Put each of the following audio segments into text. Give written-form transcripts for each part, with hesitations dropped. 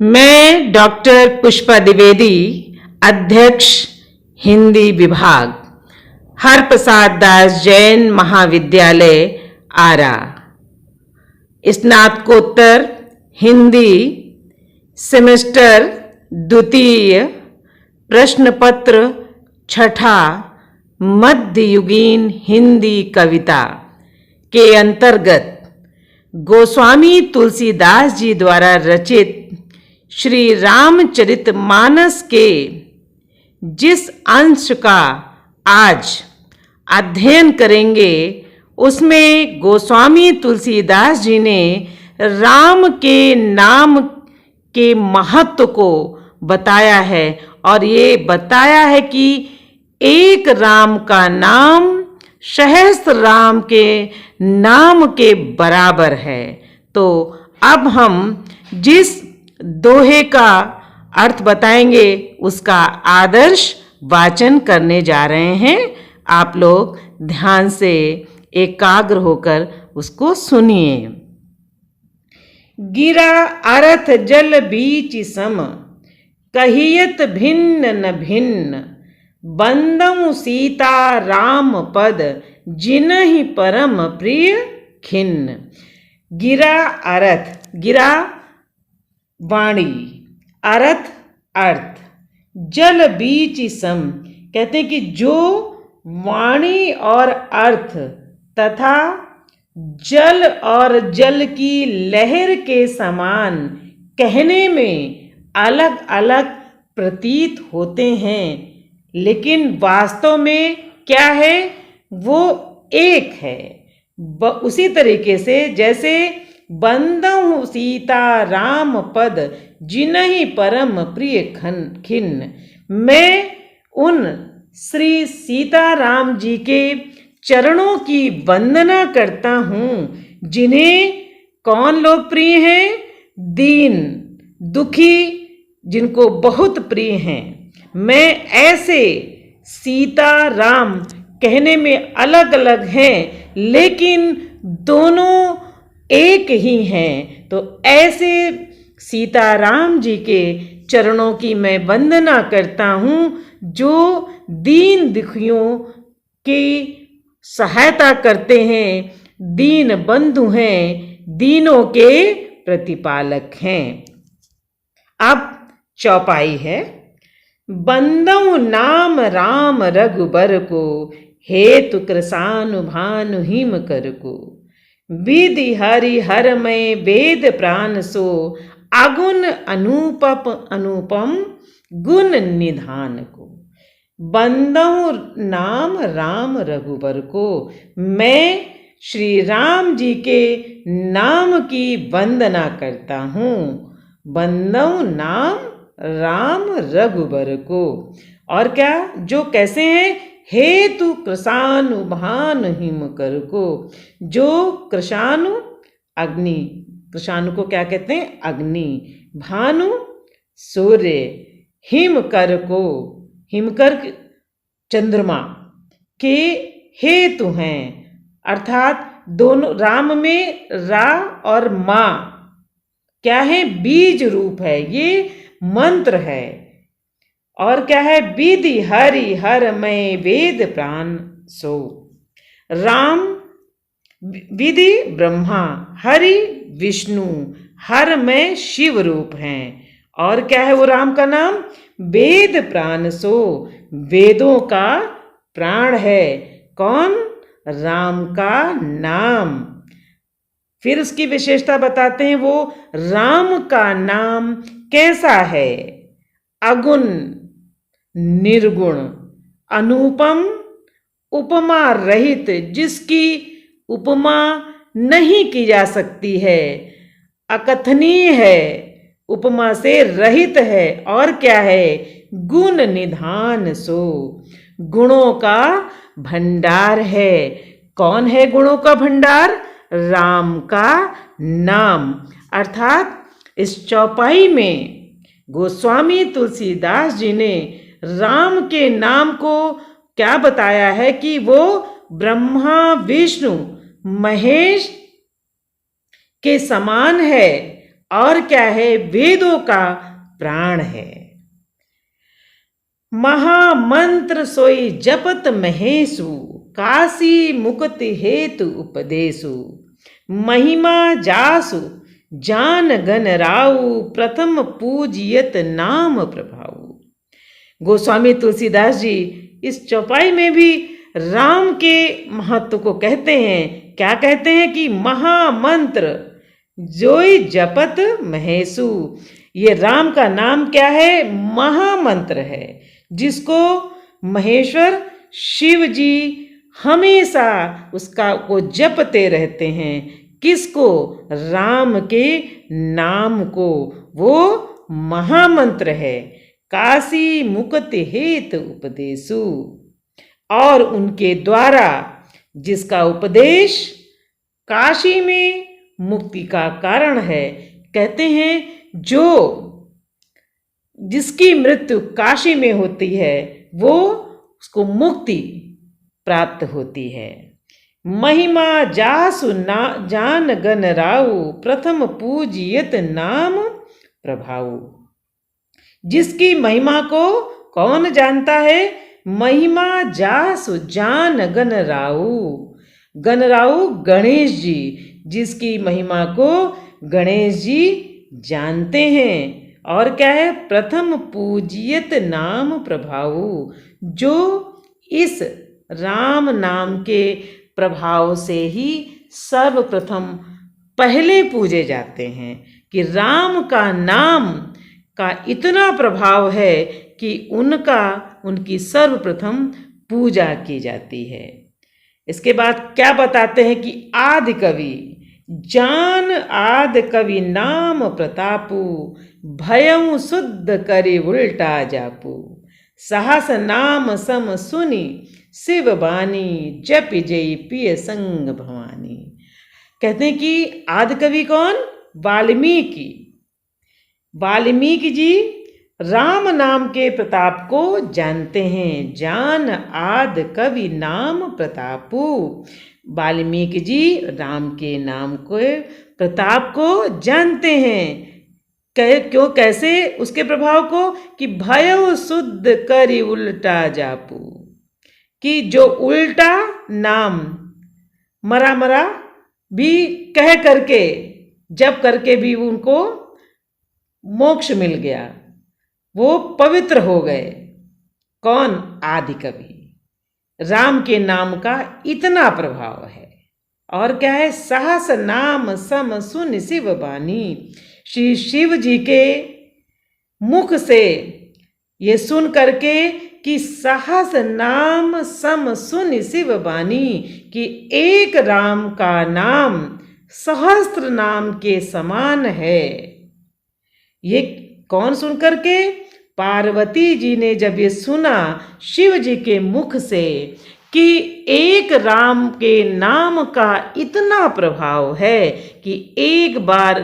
मैं डॉक्टर पुष्पा द्विवेदी, अध्यक्ष हिंदी विभाग, हरप्रसाद दास जैन महाविद्यालय आरा, स्नातकोत्तर हिंदी सेमेस्टर द्वितीय, प्रश्न पत्र छठा, मध्ययुगीन हिंदी कविता के अंतर्गत गोस्वामी तुलसीदास जी द्वारा रचित श्री रामचरितमानस के जिस अंश का आज अध्ययन करेंगे, उसमें गोस्वामी तुलसीदास जी ने राम के नाम के महत्व को बताया है और ये बताया है कि एक राम का नाम सहस्त्र राम के नाम के बराबर है। तो अब हम जिस दोहे का अर्थ बताएंगे उसका आदर्श वाचन करने जा रहे हैं। आप लोग ध्यान से एकाग्र होकर उसको सुनिए। गिरा अरथ जल बीच सम, कहियत भिन्न न भिन्न, बंदऊ सीता राम पद, जिनहि परम प्रिय खिन्न। गिरा अरथ, गिरा वाणी, अर्थ अर्थ, जल बीच सम, कहते हैं कि जो वाणी और अर्थ तथा जल और जल की लहर के समान कहने में अलग अलग प्रतीत होते हैं, लेकिन वास्तव में क्या है, वो एक है। उसी तरीके से जैसे बंदहु सीता राम पद, जिनहि परम प्रिय खिन्न, मैं उन श्री सीताराम जी के चरणों की वंदना करता हूँ, जिन्हें कौन लोग प्रिय हैं, दीन दुखी जिनको बहुत प्रिय हैं। मैं ऐसे सीता राम कहने में अलग अलग हैं, लेकिन दोनों एक ही हैं। तो ऐसे सीताराम जी के चरणों की मैं वंदना करता हूँ, जो दीन दुखियों की सहायता करते हैं, दीन बंधु हैं, दीनों के प्रतिपालक हैं। अब चौपाई है। बंदऊ नाम राम रघुबर को, हेतु कृसानु भानु हिम कर को, विधि हरि हर में वेद प्राण सो, अगुण अनुपम गुण निधान को। बंदऊ नाम राम रघुबर को, मैं श्री राम जी के नाम की वंदना करता हूँ। बंदऊ नाम राम रघुबर को, और क्या, जो कैसे हैं, हेतु कृशानु भानु हिम कर को, जो कृशानु अग्नि, कृशानु को क्या कहते हैं, अग्नि, भानु सूर्य, हिम कर को, हिमकर चंद्रमा के हेतु हैं। अर्थात दोनों राम में रा और मा क्या है, बीज रूप है, ये मंत्र है। और क्या है, विधि हरि हर में वेद प्राण सो। राम विधि ब्रह्मा, हरि विष्णु, हर में शिव रूप हैं। और क्या है वो राम का नाम, वेद प्राण सो, वेदों का प्राण है। कौन, राम का नाम। फिर उसकी विशेषता बताते हैं, वो राम का नाम कैसा है, अगुण निर्गुण, अनुपम उपमा रहित, जिसकी उपमा नहीं की जा सकती है, अकथनीय है, उपमा से रहित है। और क्या है, गुण निधान सो, गुणों का भंडार है। कौन है गुणों का भंडार, राम का नाम। अर्थात इस चौपाई में गोस्वामी तुलसीदास जी ने राम के नाम को क्या बताया है कि वो ब्रह्मा विष्णु महेश के समान है और क्या है, वेदों का प्राण है। महामंत्र सोई जपत महेशु, काशी मुक्ति हेतु उपदेशु। महिमा जासु जान गन राउ, प्रथम पूजियत नाम प्रभाऊ। गोस्वामी तुलसीदास जी इस चौपाई में भी राम के महत्व को कहते हैं। क्या कहते हैं कि महामंत्र जोई जपत महेशु, ये राम का नाम क्या है, महामंत्र है, जिसको महेश्वर शिव जी हमेशा उसका को जपते रहते हैं। किसको, राम के नाम को, वो महामंत्र है। काशी मुक्ति हेतु उपदेशु, और उनके द्वारा जिसका उपदेश काशी में मुक्ति का कारण है। कहते हैं जो जिसकी मृत्यु काशी में होती है वो उसको मुक्ति प्राप्त होती है। महिमा जासु ना जान गन राउ, प्रथम पूजियत नाम प्रभाऊ। जिसकी महिमा को कौन जानता है, महिमा जासु जान गन राउ। गणराउ गणेश जी, जिसकी महिमा को गणेश जी जानते हैं। और क्या है, प्रथम पूजियत नाम प्रभाऊ, जो इस राम नाम के प्रभाव से ही सर्वप्रथम पहले पूजे जाते हैं। कि राम का नाम का इतना प्रभाव है कि उनकी सर्वप्रथम पूजा की जाती है। इसके बाद क्या बताते हैं कि आदि कवि जान आदि कवि नाम प्रतापु, भयं शुद्ध करे उल्टा जापू। सहस नाम सम सुनी शिव बानी, जप जय पिय संग भवानी। कहते हैं कि आदि कवि कौन, वाल्मीकि। वाल्मीकि जी राम नाम के प्रताप को जानते हैं। जान आदि कवि नाम प्रतापु। वाल्मीकि जी राम के नाम को प्रताप को जानते हैं। क्यों, कैसे, उसके प्रभाव को कि भयउ शुद्ध करि उल्टा जापू, कि जो उल्टा नाम मरा मरा भी कह करके जप करके भी उनको मोक्ष मिल गया, वो पवित्र हो गए। कौन, आदि कवि। राम के नाम का इतना प्रभाव है। और क्या है, सहस नाम सम सुन शिव बानी। श्री शिव जी के मुख से ये सुन करके कि सहस नाम सम सुन शिव बानी, कि एक राम का नाम सहस्त्र नाम के समान है। ये कौन सुन करके, पार्वती जी ने जब ये सुना शिव जी के मुख से कि एक राम के नाम का इतना प्रभाव है कि एक बार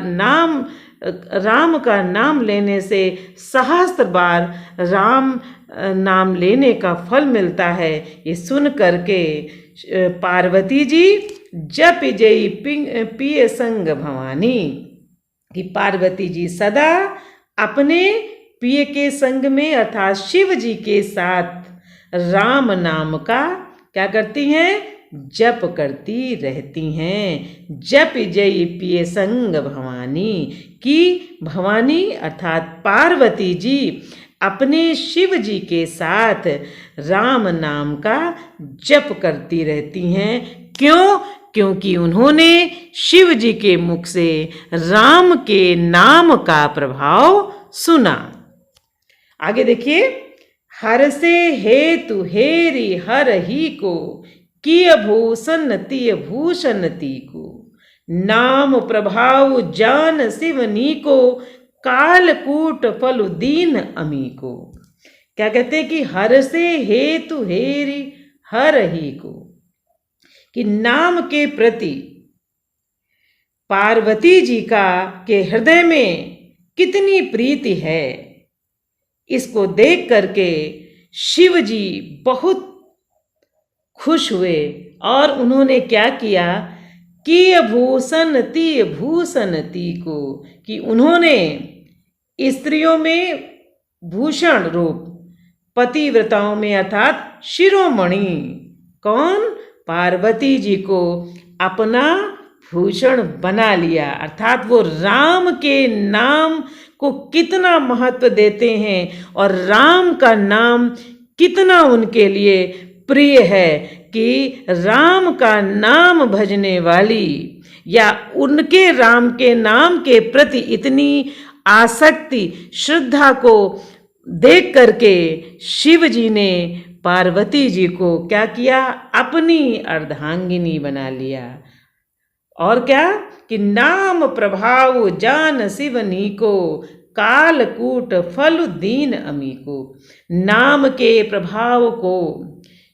राम का नाम लेने से सहस्त्र बार राम नाम लेने का फल मिलता है। ये सुन करके पार्वती जी जप जय पिय संग भवानी, कि पार्वती जी सदा अपने प्रिय के संग में अर्थात शिव जी के साथ राम नाम का क्या करती हैं, जप करती रहती हैं। जप जय पिय संग भवानी, कि भवानी अर्थात पार्वती जी अपने शिव जी के साथ राम नाम का जप करती रहती हैं। क्यों, क्योंकि उन्होंने शिव जी के मुख से राम के नाम का प्रभाव सुना। आगे देखिए, हर से हेतु हेरी हर ही को, किय भूषण तिय भूषण ती को। नाम प्रभाव जान शिवनी को, कालकूट फल दीन अमी को। क्या कहते हैं कि हर से हेतु हेरी हर ही को, कि नाम के प्रति पार्वती जी का के हृदय में कितनी प्रीति है, इसको देख करके शिव जी बहुत खुश हुए। और उन्होंने क्या किया किय भूषण ती भूषण ती को, कि उन्होंने स्त्रियों में भूषण रूप, पतिव्रताओं में अर्थात शिरोमणि कौन, पार्वती जी को अपना भूषण बना लिया। अर्थात वो राम के नाम को कितना महत्व देते हैं और राम का नाम कितना उनके लिए प्रिय है कि राम का नाम भजने वाली या उनके राम के नाम के प्रति इतनी आसक्ति श्रद्धा को देख करके शिव जी ने पार्वती जी को क्या किया, अपनी अर्धांगिनी बना लिया। और क्या कि नाम प्रभाव जान शिवनी को, कालकूट फल दीन अमी को। नाम के प्रभाव को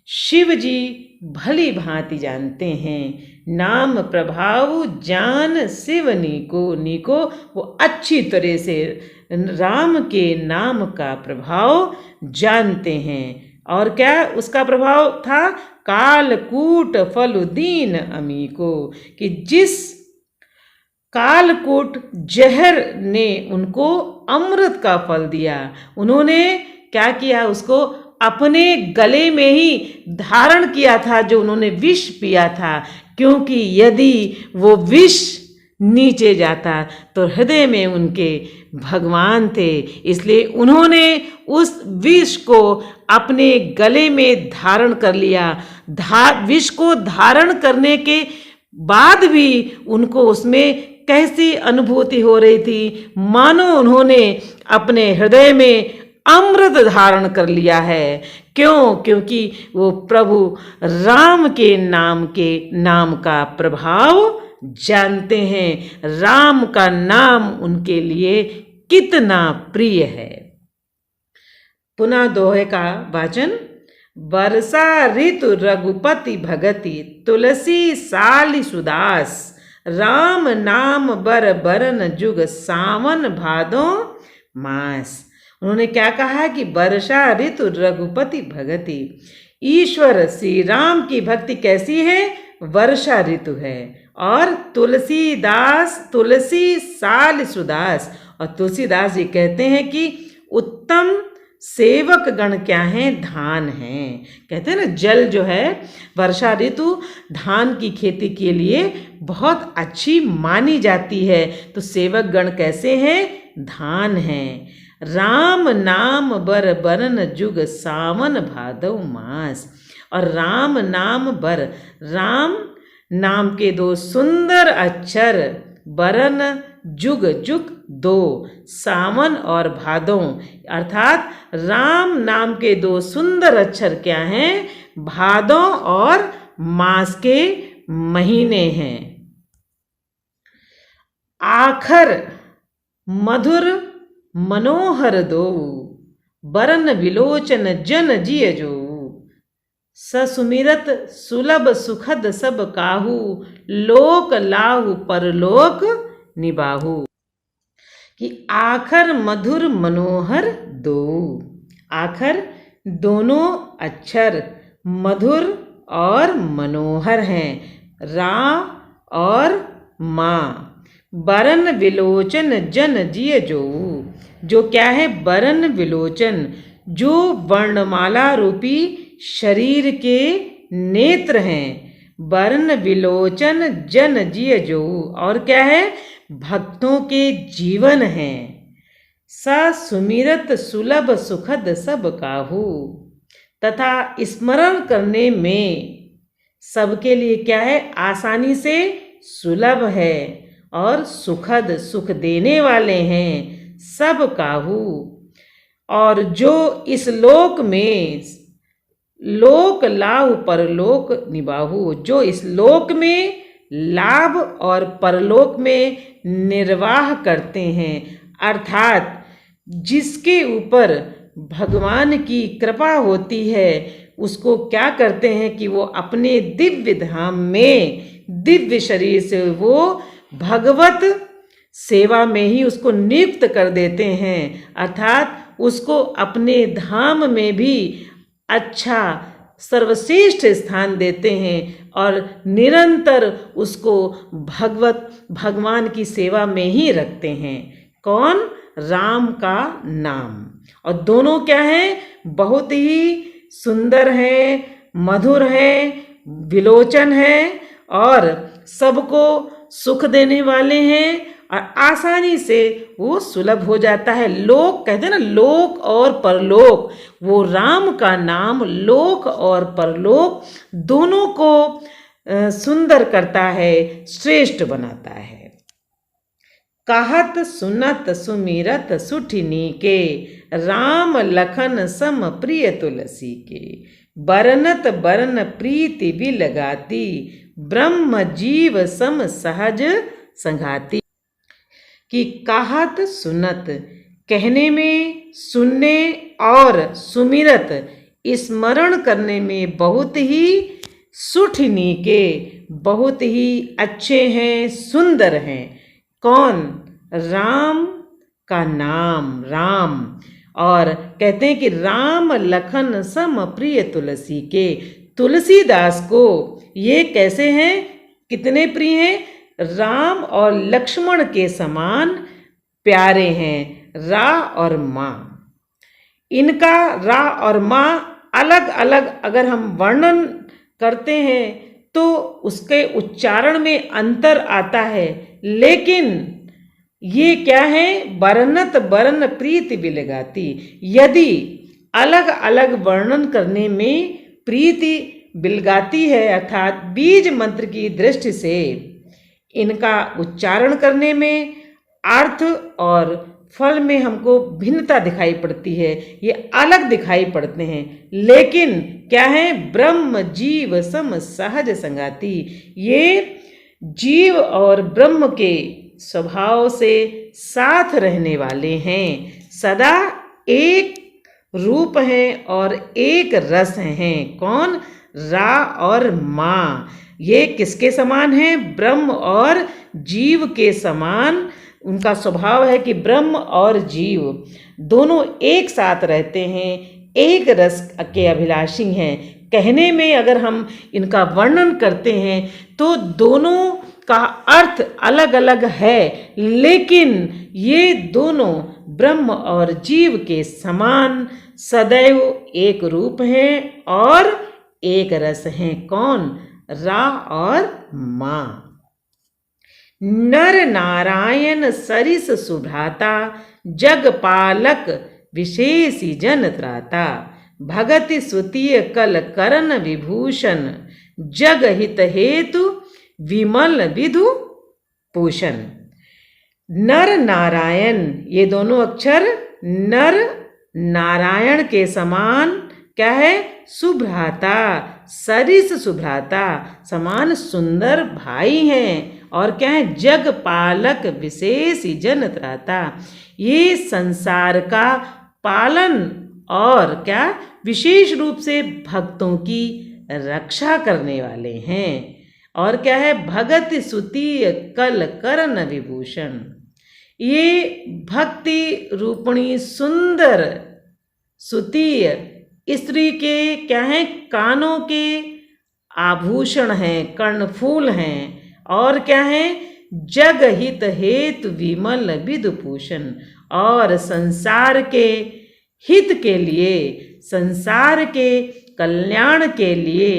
शिव जी भली भांति जानते हैं। नाम प्रभाव जान शिवनी को, नीको वो अच्छी तरह से राम के नाम का प्रभाव जानते हैं। और क्या उसका प्रभाव था, कालकूट फलुदीन अमी को, कि जिस कालकूट जहर ने उनको अमृत का फल दिया, उन्होंने क्या किया, उसको अपने गले में ही धारण किया था जो उन्होंने विष पिया था। क्योंकि यदि वो विष नीचे जाता तो हृदय में उनके भगवान थे, इसलिए उन्होंने उस विष को अपने गले में धारण कर लिया। विष को धारण करने के बाद भी उनको उसमें कैसी अनुभूति हो रही थी, मानो उन्होंने अपने हृदय में अमृत धारण कर लिया है। क्यों? क्योंकि वो प्रभु राम के नाम का प्रभाव जानते हैं। राम का नाम उनके लिए कितना प्रिय है। पुनः दोहे का वाचन। वर्षा ऋतु रघुपति भगति, तुलसी साली सुदास, राम नाम बर बरन जुग, सावन भादो मास। उन्होंने क्या कहा कि वर्षा ऋतु रघुपति भगति, ईश्वर श्री राम की भक्ति कैसी है, वर्षा ऋतु है। और तुलसी साल सुदास, और तुलसीदास जी कहते हैं कि उत्तम सेवक गण क्या हैं, धान हैं। कहते हैं ना, जल जो है वर्षा ऋतु धान की खेती के लिए बहुत अच्छी मानी जाती है। तो सेवक गण कैसे हैं, धान हैं। राम नाम बर बरन जुग, सावन भादव मास। और राम नाम बर, राम नाम के दो सुंदर अक्षर, बरन जुग जुग दो, सावन और भादों। अर्थात राम नाम के दो सुंदर अक्षर क्या हैं, भादों और मास के महीने हैं। आखर मधुर मनोहर दो, बरन विलोचन जन जिय जो, ससुमिरत सुलभ सुखद सब काहू, लोक लाहु परलोक निबाहु। कि आखर मधुर मनोहर दो, आखर दोनों अक्षर मधुर और मनोहर हैं, रा और माँ। बरन विलोचन जन जिय जो क्या है, बरन विलोचन, जो वर्णमाला रूपी शरीर के नेत्र हैं। बरन विलोचन जन जिय जो, और क्या है, भक्तों के जीवन हैं। स सुमिरत सुलभ सुखद सब काहू, तथा स्मरण करने में सबके लिए क्या है, आसानी से सुलभ है और सुखद सुख देने वाले हैं सब काहू। और जो इस लोक में लोक लाभ परलोक निबाहु, जो इस लोक में लाभ और परलोक में निर्वाह करते हैं, अर्थात जिसके ऊपर भगवान की कृपा होती है, उसको क्या करते हैं कि वो अपने दिव्य धाम में दिव्य शरीर से वो भगवत सेवा में ही उसको नियुक्त कर देते हैं। अर्थात उसको अपने धाम में भी अच्छा सर्वश्रेष्ठ स्थान देते हैं और निरंतर उसको भगवान की सेवा में ही रखते हैं। कौन? राम का नाम। और दोनों क्या है? बहुत ही सुंदर है, मधुर है, विलोचन है और सबको सुख देने वाले हैं और आसानी से वो सुलभ हो जाता है। लोक कहते हैं ना, लोक और परलोक, वो राम का नाम लोक और परलोक दोनों को सुंदर करता है, श्रेष्ठ बनाता है। कहत सुनत सुमिरत सुठिनी के, राम लखन सम प्रिय तुलसी के। बरनत बरन प्रीति बिलगाती, ब्रह्म जीव सम सहज संघाती। कि कहत सुनत, कहने में, सुनने और सुमिरत स्मरण करने में बहुत ही सुठिनी के, बहुत ही अच्छे हैं, सुंदर हैं। कौन? राम का नाम, राम। और कहते हैं कि राम लखन सम प्रिय तुलसी के। तुलसीदास को ये कैसे हैं? कितने प्रिय हैं? राम और लक्ष्मण के समान प्यारे हैं। रा और माँ, इनका रा और माँ अलग अलग अगर हम वर्णन करते हैं तो उसके उच्चारण में अंतर आता है, लेकिन ये क्या है? बरनत बरन प्रीति बिलगाती। यदि अलग अलग वर्णन करने में प्रीति बिलगाती है, अर्थात बीज मंत्र की दृष्टि से इनका उच्चारण करने में, अर्थ और फल में हमको भिन्नता दिखाई पड़ती है, ये अलग दिखाई पड़ते हैं, लेकिन क्या है? ब्रह्म जीव सम सहज संगाती। ये जीव और ब्रह्म के स्वभाव से साथ रहने वाले हैं, सदा एक रूप हैं और एक रस हैं। कौन? रा और माँ। ये किसके समान है? ब्रह्म और जीव के समान उनका स्वभाव है कि ब्रह्म और जीव दोनों एक साथ रहते हैं, एक रस के अभिलाषी हैं। कहने में अगर हम इनका वर्णन करते हैं तो दोनों का अर्थ अलग अलग है, लेकिन ये दोनों ब्रह्म और जीव के समान सदैव एक रूप हैं और एक रस हैं। कौन? रा और माँ। नर नारायण सरिस सुभ्राता, जग पालक विशेषी जन त्राता। भगति सुतीय कल करण विभूषण, जग हित हेतु विमल विधु पूषण। नर नारायण, ये दोनों अक्षर नर नारायण के समान क्या है? सुभ्राता, सरिस सुभ्राता, समान सुंदर भाई हैं। और क्या है? जग पालक विशेष जन त्राता, ये संसार का पालन और क्या विशेष रूप से भक्तों की रक्षा करने वाले हैं। और क्या है? भगत सुतीय कल करण विभूषण, ये भक्ति रूपणी सुंदर सुतीय स्त्री के क्या है? कानों के आभूषण हैं, कर्णफूल हैं। और क्या है? जग हित हेतु विमल विधुभूषण, और संसार के हित के लिए, संसार के कल्याण के लिए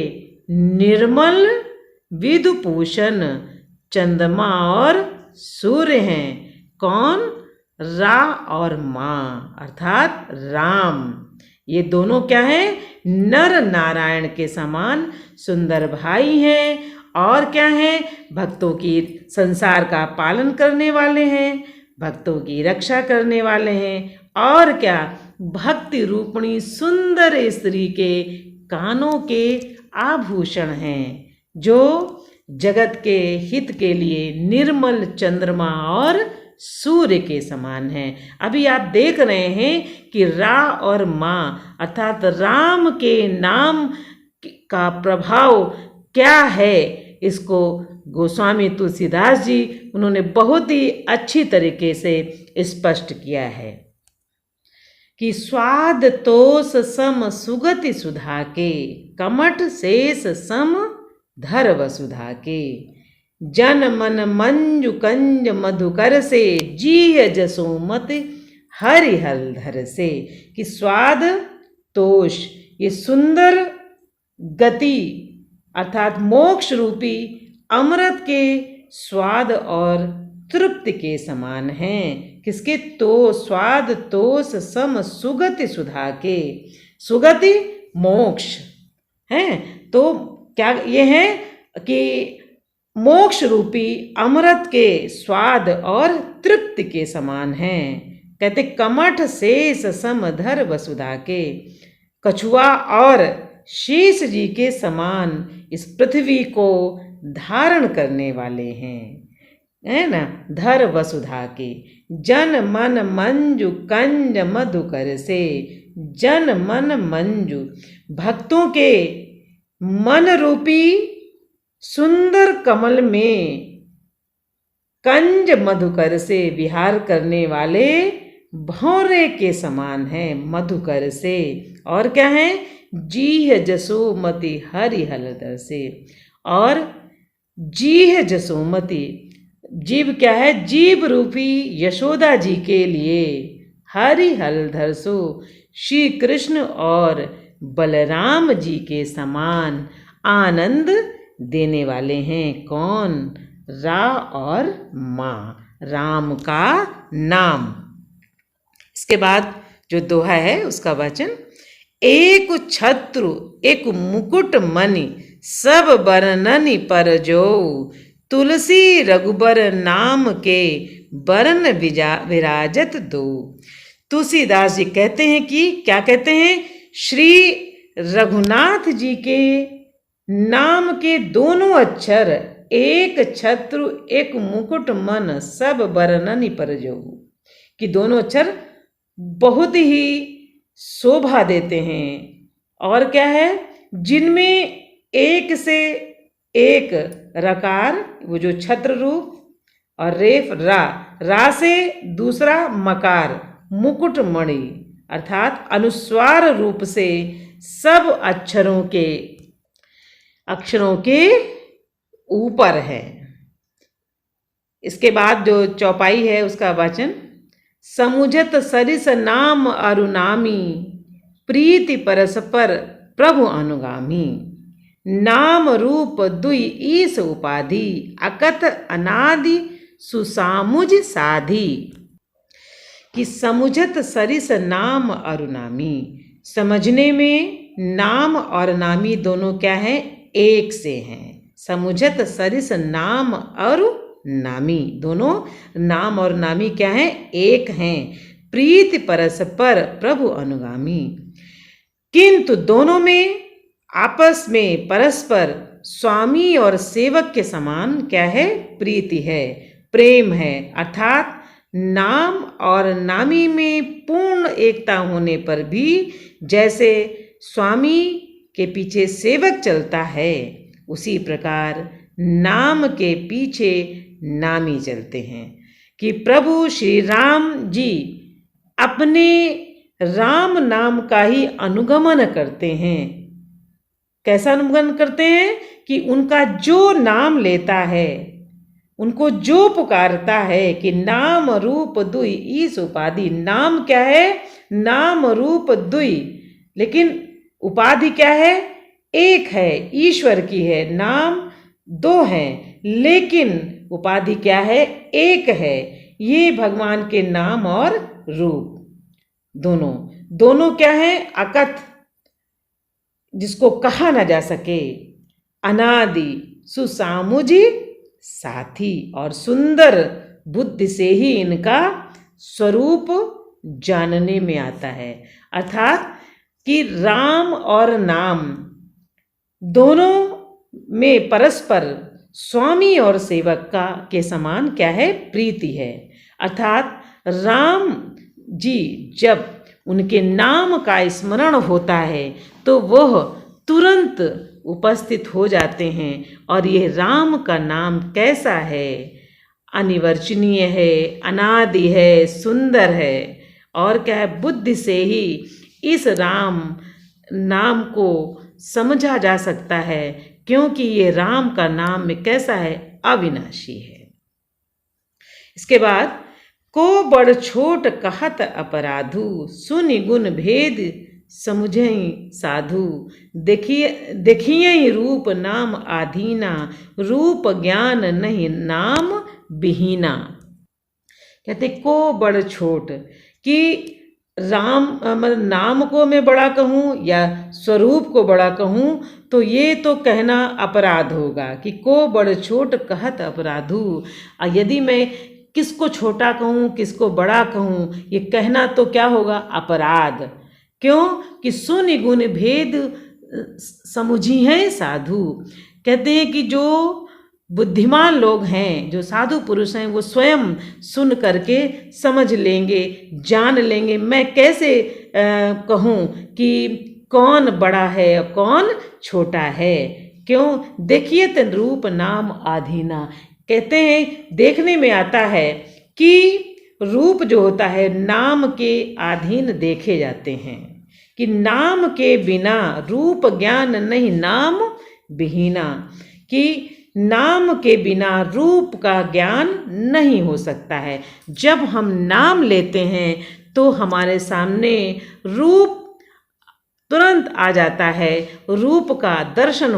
निर्मल विधुभूषण चंद्रमा और सूर्य हैं। कौन? रा और माँ, अर्थात राम। ये दोनों क्या है? नर नारायण के समान सुंदर भाई हैं। और क्या है? भक्तों की संसार का पालन करने वाले हैं, भक्तों की रक्षा करने वाले हैं। और क्या? भक्ति रूपणी सुंदर स्त्री के कानों के आभूषण हैं, जो जगत के हित के लिए निर्मल चंद्रमा और सूर्य के समान है। अभी आप देख रहे हैं कि रा और माँ अर्थात राम के नाम का प्रभाव क्या है, इसको गोस्वामी तुलसीदास जी उन्होंने बहुत ही अच्छी तरीके से स्पष्ट किया है कि स्वाद तोष सम सुगति सुधा के, कमठ शेष सम धर वसुधा के। जन मन मंजु कंज मधुकर से, जीय जसोमति हरि हलधर से। कि स्वाद तोष, ये सुंदर गति अर्थात मोक्ष रूपी अमृत के स्वाद और तृप्ति के समान हैं। किसके? तो स्वाद तोष सम सुगति सुधा के। सुगति मोक्ष है, तो क्या ये है कि मोक्ष रूपी अमृत के स्वाद और तृप्ति के समान हैं। कहते कमठ शेष सम धर वसुधा के, कछुआ और शेष जी के समान इस पृथ्वी को धारण करने वाले हैं, है ना। धर वसुधा के। जन मन मंजु कंज मधुकर से, जन मन मंजु, भक्तों के मन रूपी सुंदर कमल में कंज मधुकर से विहार करने वाले भौरे के समान है, मधुकर से। और क्या है? जीह जसोमति हरि हलधर से। और जीह जसोमति, जीव क्या है? जीव रूपी यशोदा जी के लिए हरि हलधर सो, श्री कृष्ण और बलराम जी के समान आनंद देने वाले हैं। कौन? रा और माँ, राम का नाम। इसके बाद जो दोहा है उसका वचन, एक छत्रु एक मुकुट मणि, सब बरननि पर जो, तुलसी रघुबर नाम के बरन विराजत दो। तुलसीदास जी कहते हैं कि क्या कहते हैं? श्री रघुनाथ जी के नाम के दोनों अक्षर, एक छत्रु एक मुकुट मन, सब बरननि पर जो, कि दोनों अक्षर बहुत ही शोभा देते हैं। और क्या है? जिनमें एक से एक रकार, वो जो छत्र रूप, और रेफ रा, रा से दूसरा मकार, मुकुट मणि अर्थात अनुस्वार रूप से सब अक्षरों के ऊपर है। इसके बाद जो चौपाई है उसका वचन, समुझत सरिस नाम अरुनामी, प्रीति परस्पर प्रभु अनुगामी। नाम रूप दुई ईस उपाधि, अकथ अनादि सुसामुझ साधी। कि समुझत सरिस नाम अरुनामी, समझने में नाम और नामी दोनों क्या है? एक से हैं। समुझत सरिस नाम और नामी, दोनों नाम और नामी क्या है? एक हैं। प्रीति परस्पर प्रभु अनुगामी, किंतु दोनों में आपस में परस्पर स्वामी और सेवक के समान क्या है? प्रीति है, प्रेम है। अर्थात नाम और नामी में पूर्ण एकता होने पर भी जैसे स्वामी के पीछे सेवक चलता है, उसी प्रकार नाम के पीछे नामी चलते हैं। कि प्रभु श्री राम जी अपने राम नाम का ही अनुगमन करते हैं। कैसा अनुगमन करते हैं? कि उनका जो नाम लेता है, उनको जो पुकारता है, कि नाम रूप दुई ईस उपाधि। नाम क्या है? नाम रूप दुई, लेकिन उपाधि क्या है? एक है, ईश्वर की है। नाम दो हैं, लेकिन उपाधि क्या है? एक है। ये भगवान के नाम और रूप दोनों क्या है? अकथ, जिसको कहा ना जा सके, अनादि, सुसामुझी साथी, और सुंदर बुद्धि से ही इनका स्वरूप जानने में आता है। अर्थात कि राम और नाम दोनों में परस्पर स्वामी और सेवक का के समान क्या है? प्रीति है। अर्थात राम जी जब उनके नाम का स्मरण होता है तो वह तुरंत उपस्थित हो जाते हैं। और यह राम का नाम कैसा है? अनिवर्चनीय है, अनादि है, सुंदर है, और क्या है, बुद्धि से ही इस राम नाम को समझा जा सकता है, क्योंकि ये राम का नाम में कैसा है, अविनाशी है। इसके बाद, को बड़ छोट कहत अपराधु, सुनि गुण भेद समुझई साधु, देखिए रूप नाम आधीना, रूप ज्ञान नहीं नाम बिहीना। कहते को बड़ छोट, कि राम मतलब नाम को मैं बड़ा कहूँ या स्वरूप को बड़ा कहूँ तो ये तो कहना अपराध होगा कि को बड़ छोट कहत अपराधु। यदि मैं किसको छोटा कहूँ किसको बड़ा कहूँ, ये कहना तो क्या होगा, अपराध। क्यों कि सुनि गुण भेद समुझी हैं साधु। कहते हैं कि जो बुद्धिमान लोग हैं, जो साधु पुरुष हैं, वो स्वयं सुन करके समझ लेंगे, जान लेंगे। मैं कैसे कहूँ कि कौन बड़ा है और कौन छोटा है। क्यों, देखिए तो रूप नाम आधीना। कहते हैं देखने में आता है कि रूप जो होता है नाम के अधीन देखे जाते हैं, कि नाम के बिना रूप ज्ञान नहीं नाम बिहीना, कि नाम के बिना रूप का ज्ञान नहीं हो सकता है। जब हम नाम लेते हैं तो हमारे सामने रूप तुरंत आ जाता है, रूप का दर्शन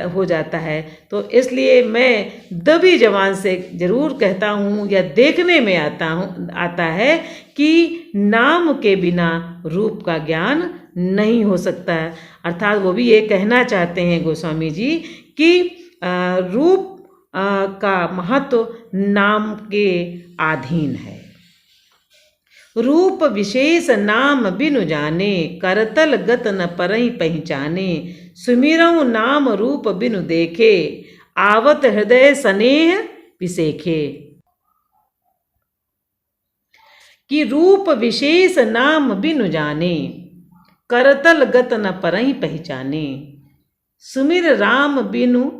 हो जाता है। तो इसलिए मैं दबी जबान से जरूर कहता हूँ या देखने में आता है कि नाम के बिना रूप का ज्ञान नहीं हो सकता है। अर्थात वो भी ये कहना चाहते हैं गोस्वामी जी कि रूप का महत्व नाम के अधीन है। रूप विशेष नाम बिनु जाने, करतल गत न परहि पहचाने, सुमिरऊँ नाम रूप बिनु देखे, आवत हृदय स्नेह विसेखे। कि रूप विशेष नाम बिनु जाने, करतल गत न परहि पहचाने, सुमिर राम बिनु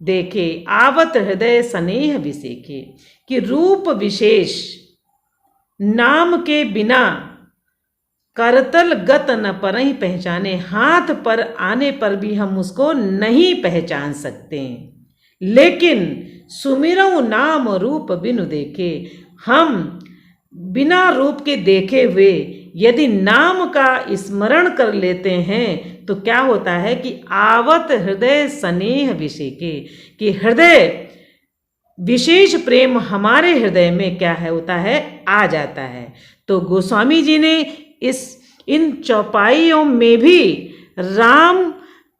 देखे, आवत हृदय स्नेह विसेखे। कि रूप विशेष नाम के बिना करतल गत न परहि पहचाने, हाथ पर आने पर भी हम उसको नहीं पहचान सकते। लेकिन सुमिरऊँ नाम रूप बिनु देखे, हम बिना रूप के देखे हुए यदि नाम का स्मरण कर लेते हैं तो क्या होता है कि आवत हृदय स्नेह विसेखे। कि हृदय विशेष प्रेम हमारे हृदय में क्या है होता है, आ जाता है। तो गोस्वामी जी ने इन चौपाइयों में भी राम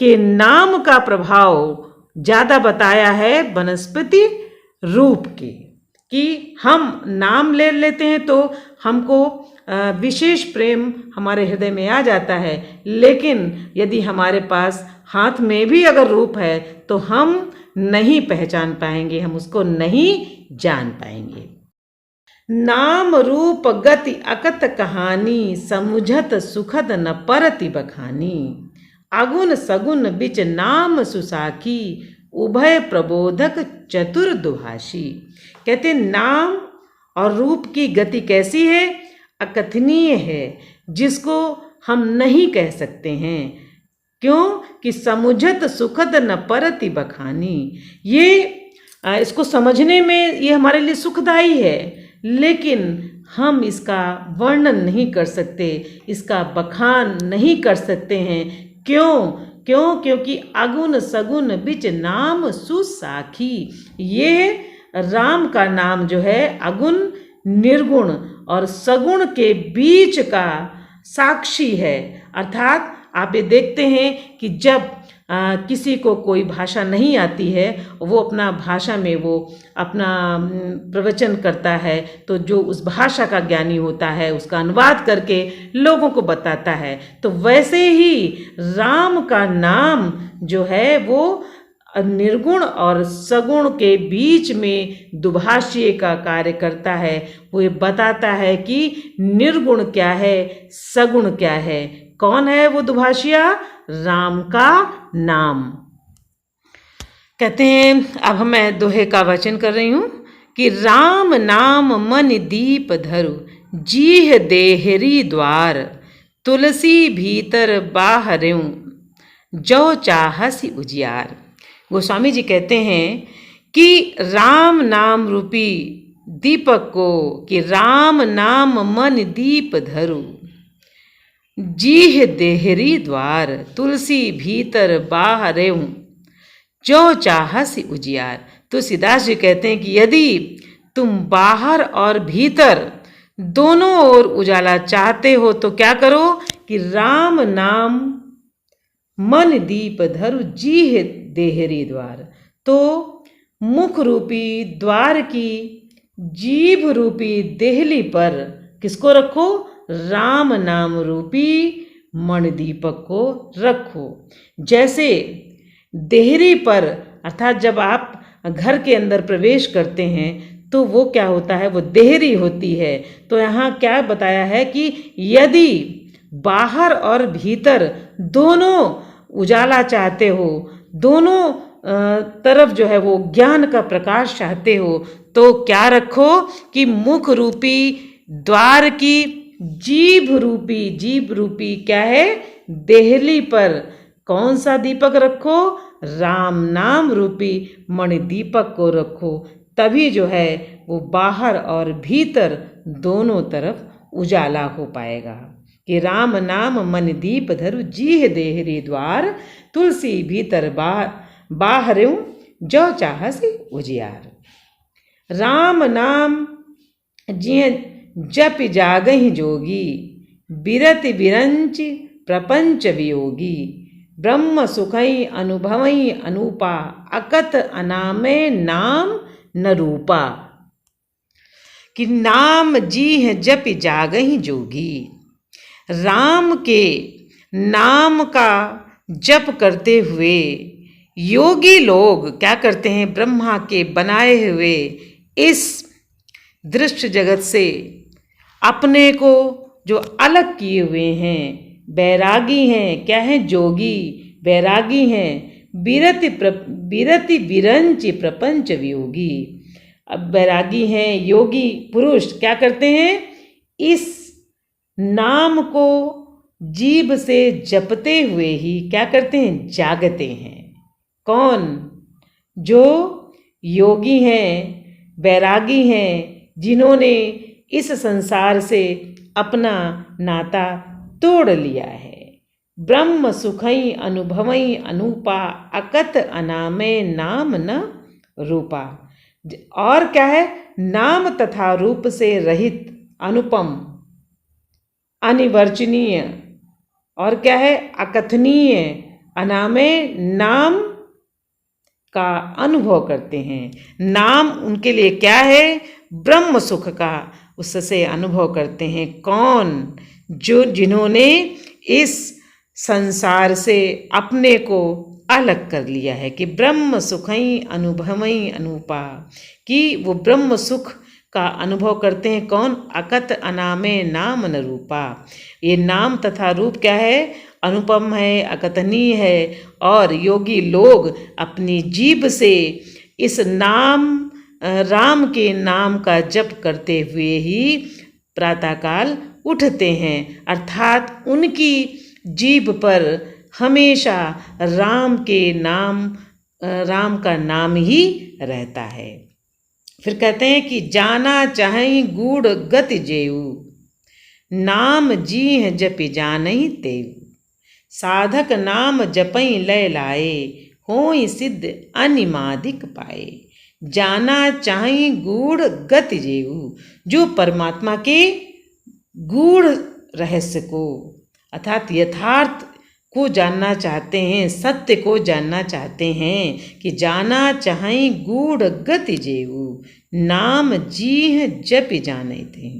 के नाम का प्रभाव ज़्यादा बताया है वनस्पति रूप के। कि हम नाम ले लेते हैं तो हमको विशेष प्रेम हमारे हृदय में आ जाता है, लेकिन यदि हमारे पास हाथ में भी अगर रूप है तो हम नहीं पहचान पाएंगे, हम उसको नहीं जान पाएंगे। नाम रूप गति अकत कहानी, समुझत सुखद न परति बखानी, अगुन सगुन बिच नाम सुसाखी, उभय प्रबोधक चतुर दुभाषी। कहते नाम और रूप की गति कैसी है, अकथनीय है, जिसको हम नहीं कह सकते हैं। क्यों कि समुझत सुखद न परति बखानी। ये इसको समझने में ये हमारे लिए सुखदाई है, लेकिन हम इसका वर्णन नहीं कर सकते, इसका बखान नहीं कर सकते हैं। क्योंकि अगुन सगुन बिच नाम सुसाखी। ये राम का नाम जो है अगुण निर्गुण और सगुण के बीच का साक्षी है। अर्थात आप ये देखते हैं कि जब किसी को कोई भाषा नहीं आती है, वो अपना भाषा में वो अपना प्रवचन करता है, तो जो उस भाषा का ज्ञानी होता है उसका अनुवाद करके लोगों को बताता है। तो वैसे ही राम का नाम जो है वो निर्गुण और सगुण के बीच में दुभाषी का कार्य करता है। वो ये बताता है कि निर्गुण क्या है, सगुण क्या है। कौन है वो दुभाषिया? राम का नाम। कहते हैं, अब मैं दोहे का वचन कर रही हूँ कि राम नाम मन दीप धरु, जीह देहरी द्वार तुलसी भीतर बाहर्यों जो चाहसी उजियार। गोस्वामी जी कहते हैं कि राम नाम रूपी दीपक को, कि राम नाम मन दीप धरु, जीह देहरी द्वार तुलसी भीतर बाहर्यों जो चाहसी उजियार। तुलसीदास जी कहते हैं कि यदि तुम बाहर और भीतर दोनों ओर उजाला चाहते हो तो क्या करो कि राम नाम मन दीप धरु जीह देहरी द्वार। तो मुख रूपी द्वार की जीभ रूपी देहली पर किसको रखो? राम नाम रूपी मणिदीपक को रखो। जैसे देहरी पर, अर्थात जब आप घर के अंदर प्रवेश करते हैं तो वो क्या होता है? वो देहरी होती है। तो यहाँ क्या बताया है कि यदि बाहर और भीतर दोनों उजाला चाहते हो, दोनों तरफ जो है वो ज्ञान का प्रकाश चाहते हो, तो क्या रखो कि मुख रूपी द्वार की जीभ रूपी क्या है? देहली पर कौन सा दीपक रखो? राम नाम रूपी मणि दीपक को रखो। तभी जो है वो बाहर और भीतर दोनों तरफ उजाला हो पाएगा। कि राम नाम मन दीप धरु जीह देहरी द्वार तुलसी भीतर बाहर्यों जो चाहसी उजियार। राम नाम जिय जप जागहि जोगी बिरति बिरंच प्रपंच वियोगी ब्रह्म सुखई अनुभवई अनूपा अकत अनामे नाम न रूपा। कि नाम जीह जप जागहि जोगी, राम के नाम का जप करते हुए योगी लोग क्या करते हैं? ब्रह्मा के बनाए हुए इस दृश्य जगत से अपने को जो अलग किए हुए हैं, बैरागी हैं। क्या हैं? जोगी बैरागी हैं। बिरति बिरंच प्रपंच वियोगी। अब बैरागी हैं, योगी पुरुष क्या करते हैं? इस नाम को जीभ से जपते हुए ही क्या करते हैं? जागते हैं। कौन? जो योगी हैं, बैरागी हैं, जिन्होंने इस संसार से अपना नाता तोड़ लिया है। ब्रह्म सुखई अनुभवई अनूपा अकत अनामे नाम न रूपा। और क्या है? नाम तथा रूप से रहित, अनुपम, अनिवर्चनीय, और क्या है? अकथनीय, अनामे, नाम का अनुभव करते हैं। नाम उनके लिए क्या है? ब्रह्म सुख का उससे अनुभव करते हैं। कौन? जो जिन्होंने इस संसार से अपने को अलग कर लिया है। कि ब्रह्म सुखई अनुभवई अनूपा, कि वो ब्रह्म सुख का अनुभव करते हैं। कौन? अकत अनामे नाम न रूपा। ये नाम तथा रूप क्या है? अनुपम है, अकथनीय है। और योगी लोग अपनी जीभ से इस नाम, राम के नाम का जप करते हुए ही प्रातःकाल उठते हैं। अर्थात उनकी जीभ पर हमेशा राम के नाम, राम का नाम ही रहता है। फिर कहते हैं कि जाना चाहई गूढ़ गति जेऊ नाम जीह जपि जानहि तेऊ। साधक नाम जपई लय लाए होई सिद्ध अनिमादिक पाए। जाना चाहई गूढ़ गति जेऊ, जो परमात्मा के गूढ़ रहस्य को, अर्थात यथार्थ को जानना चाहते हैं, सत्य को जानना चाहते हैं। कि जाना चाहई गूढ़ गति जेऊ नाम जीह जपि जाने थे।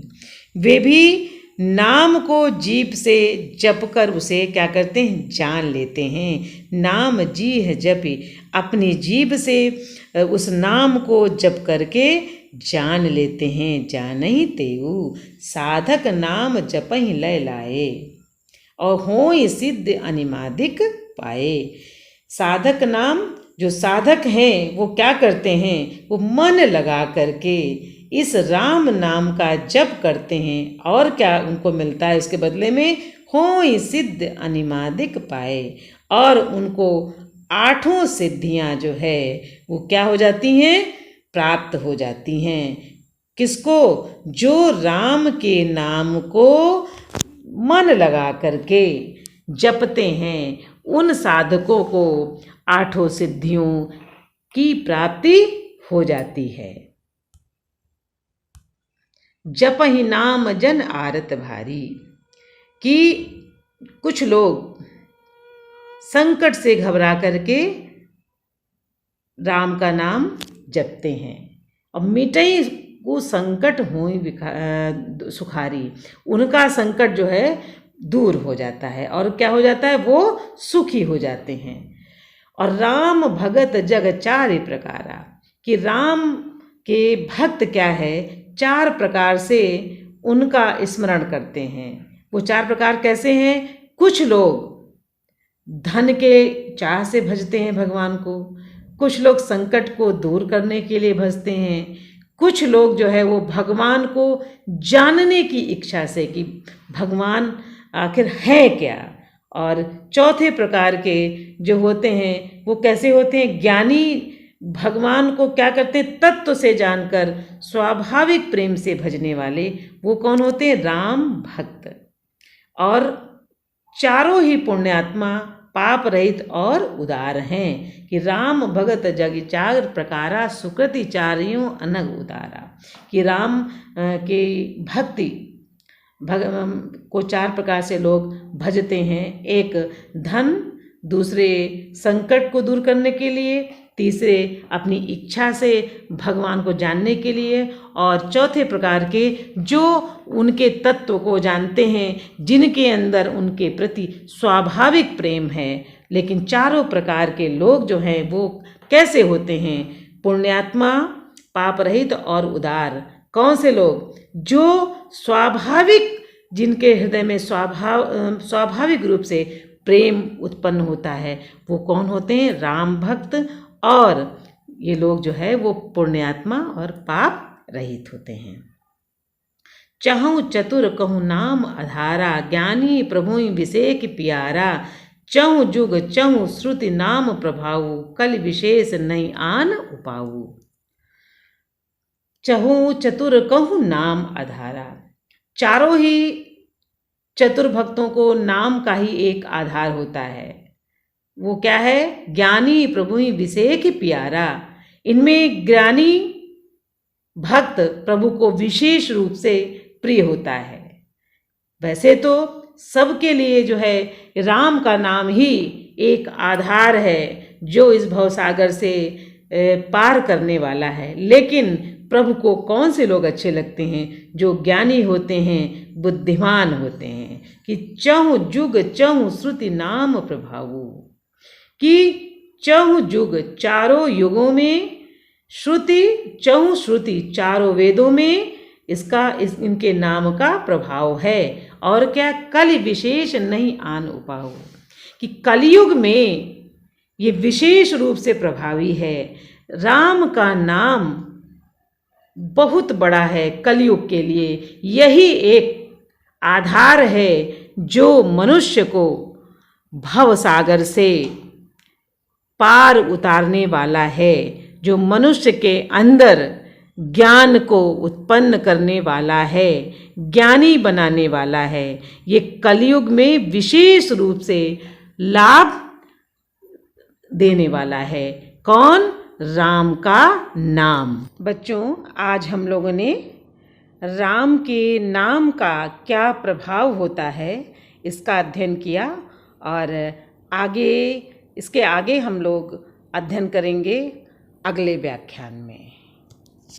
वे भी नाम को जीभ से जप कर उसे क्या करते हैं? जान लेते हैं। नाम जीह जपि, अपनी जीभ से उस नाम को जप करके जान लेते हैं। जानहि तेऊ साधक नाम जपहि लय लाए और होय सिद्ध अनिमादिक पाए। साधक नाम, जो साधक हैं वो क्या करते हैं? वो मन लगा करके इस राम नाम का जप करते हैं और क्या उनको मिलता है उसके बदले में? होई सिद्ध अनिमादिक पाए, और उनको 8 सिद्धियां जो है वो क्या हो जाती हैं? प्राप्त हो जाती हैं। किसको? जो राम के नाम को मन लगा करके जपते हैं, उन साधकों को 8 सिद्धियों की प्राप्ति हो जाती है। जपहि नाम जन आरत भारी, कि कुछ लोग संकट से घबरा करके राम का नाम जपते हैं और मिटई को संकट हुई सुखारी, उनका संकट जो है दूर हो जाता है और क्या हो जाता है? वो सुखी हो जाते हैं। और राम भगत जग 4 प्रकारा, कि राम के भक्त क्या है? 4 प्रकार से उनका स्मरण करते हैं। वो 4 प्रकार कैसे हैं? कुछ लोग धन के चाह से भजते हैं भगवान को, कुछ लोग संकट को दूर करने के लिए भजते हैं, कुछ लोग जो है वो भगवान को जानने की इच्छा से कि भगवान आखिर है क्या। और चौथे प्रकार के जो होते हैं वो कैसे होते हैं? ज्ञानी भगवान को क्या करते हैं? तत्व से जानकर स्वाभाविक प्रेम से भजने वाले, वो कौन होते हैं? राम भक्त। और चारों ही पुण्यात्मा पाप रहित और उदार हैं, कि राम भगत जग 4 प्रकारा सुकृति चारियों अनग उदारा, कि राम की भक्ति को 4 प्रकार से लोग भजते हैं। एक धन, दूसरे संकट को दूर करने के लिए, तीसरे अपनी इच्छा से भगवान को जानने के लिए, और चौथे प्रकार के जो उनके तत्व को जानते हैं, जिनके अंदर उनके प्रति स्वाभाविक प्रेम है। लेकिन चारों प्रकार के लोग जो हैं वो कैसे होते हैं? पुण्यात्मा, पाप रहित और उदार। कौन से लोग? जो स्वाभाविक, जिनके हृदय में स्वाभाविक रूप से प्रेम उत्पन्न होता है, वो कौन होते हैं? राम भक्त। और ये लोग जो है वो पुण्यात्मा और पाप रहित होते हैं। चहु चतुर कहूँ नाम आधारा, ज्ञानी प्रभु विषेक प्यारा, चहु जुग चहु श्रुति नाम प्रभाऊ, कल विशेष नहीं आन उपाऊ। चहु चतुर कहूँ नाम आधारा, चारों ही चतुर भक्तों को नाम का ही एक आधार होता है। वो क्या है? ज्ञानी प्रभु विषेक प्यारा। इनमें ज्ञानी भक्त प्रभु को विशेष रूप से प्रिय होता है। वैसे तो सबके लिए जो है राम का नाम ही एक आधार है जो इस भवसागर से पार करने वाला है। लेकिन प्रभु को कौन से लोग अच्छे लगते हैं? जो ज्ञानी होते हैं, बुद्धिमान होते हैं। कि चहु जुग चहु श्रुति नाम प्रभाऊ, कि चहु जुग चारों युगों में, श्रुति चहु श्रुति चारों वेदों में इनके नाम का प्रभाव है। और क्या? कल विशेष नहीं आन उपाऊ, कि कलयुग में ये विशेष रूप से प्रभावी है। राम का नाम बहुत बड़ा है कलयुग के लिए। यही एक आधार है जो मनुष्य को भवसागर से पार उतारने वाला है, जो मनुष्य के अंदर ज्ञान को उत्पन्न करने वाला है, ज्ञानी बनाने वाला है। ये कलयुग में विशेष रूप से लाभ देने वाला है। कौन? राम का नाम। बच्चों, आज हम लोगों ने राम के नाम का क्या प्रभाव होता है इसका अध्ययन किया, और इसके आगे हम लोग अध्ययन करेंगे अगले व्याख्यान में।